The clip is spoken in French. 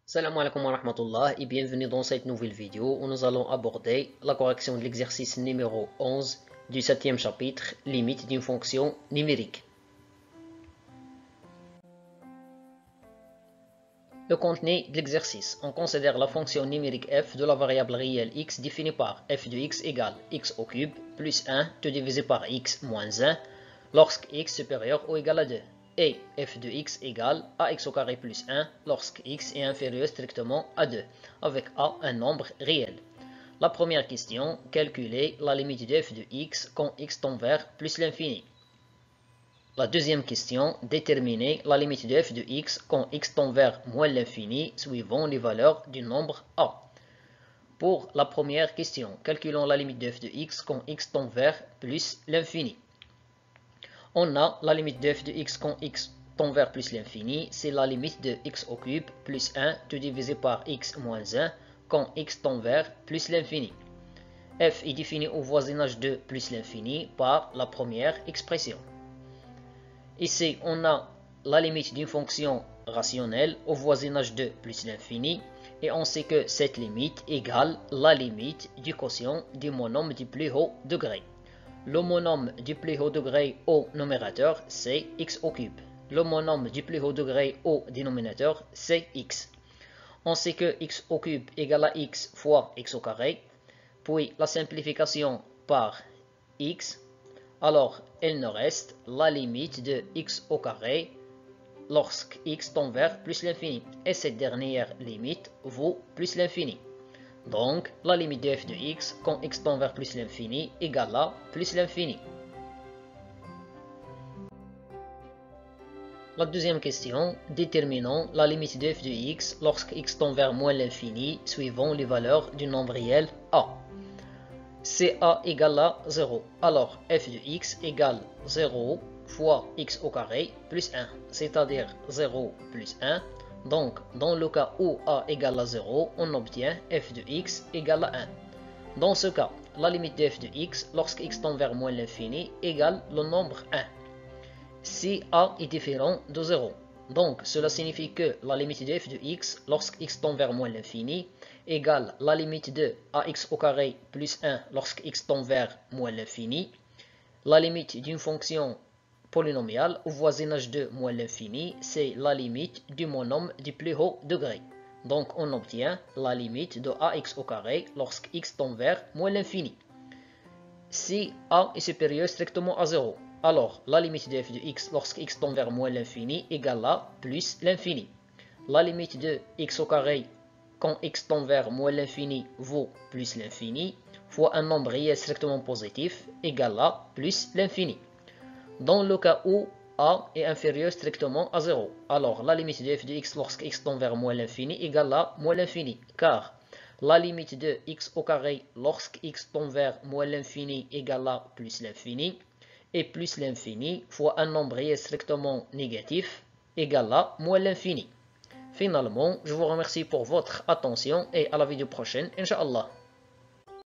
Salam alaikum wa rahmatullah et bienvenue dans cette nouvelle vidéo où nous allons aborder la correction de l'exercice numéro 11 du 7e chapitre, limite d'une fonction numérique. Le contenu de l'exercice. On considère la fonction numérique f de la variable réelle x définie par f de x égale x au cube plus 1 tout divisé par x moins 1 lorsque x supérieur ou égal à 2. Et f de x égale ax au carré plus 1 lorsque x est inférieur strictement à 2, avec a un nombre réel. La première question, calculer la limite de f de x quand x tend vers plus l'infini. La deuxième question, déterminer la limite de f de x quand x tend vers moins l'infini suivant les valeurs du nombre a. Pour la première question, calculons la limite de f de x quand x tend vers plus l'infini. On a la limite de f de x quand x tend vers plus l'infini, c'est la limite de x au cube plus 1 tout divisé par x moins 1 quand x tend vers plus l'infini. F est défini au voisinage de plus l'infini par la première expression. Ici, on a la limite d'une fonction rationnelle au voisinage de plus l'infini et on sait que cette limite égale la limite du quotient du monôme du plus haut degré. Le monôme du plus haut degré au numérateur, c'est x au cube. Le monôme du plus haut degré au dénominateur, c'est x. On sait que x au cube égale à x fois x au carré, puis la simplification par x, alors il nous reste la limite de x au carré lorsque x tend vers plus l'infini. Et cette dernière limite vaut plus l'infini. Donc, la limite de f de x quand x tend vers plus l'infini égale à plus l'infini. La deuxième question, déterminons la limite de f de x lorsque x tend vers moins l'infini suivant les valeurs du nombre réel a. C'est a égale à 0. Alors, f de x égale 0 fois x au carré plus 1, c'est-à-dire 0 plus 1. Donc, dans le cas où a égale à 0, on obtient f de x égale à 1. Dans ce cas, la limite de f de x lorsque x tend vers moins l'infini égale le nombre 1. Si a est différent de 0. Donc, cela signifie que la limite de f de x lorsque x tend vers moins l'infini égale la limite de ax au carré plus 1 lorsque x tend vers moins l'infini. La limite d'une fonction polynomiale au voisinage de moins l'infini, c'est la limite du monôme du plus haut degré. Donc on obtient la limite de ax au carré lorsque x tend vers moins l'infini. Si a est supérieur strictement à 0, alors la limite de f de x lorsque x tend vers moins l'infini égale à plus l'infini. La limite de x au carré quand x tend vers moins l'infini vaut plus l'infini fois un nombre réel strictement positif égale à plus l'infini. Dans le cas où a est inférieur strictement à 0, alors la limite de f de x lorsque x tend vers moins l'infini égale à moins l'infini, car la limite de x au carré lorsque x tend vers moins l'infini égale à plus l'infini, et plus l'infini fois un nombre réel strictement négatif égale à moins l'infini. Finalement, je vous remercie pour votre attention et à la vidéo prochaine, Inch'Allah.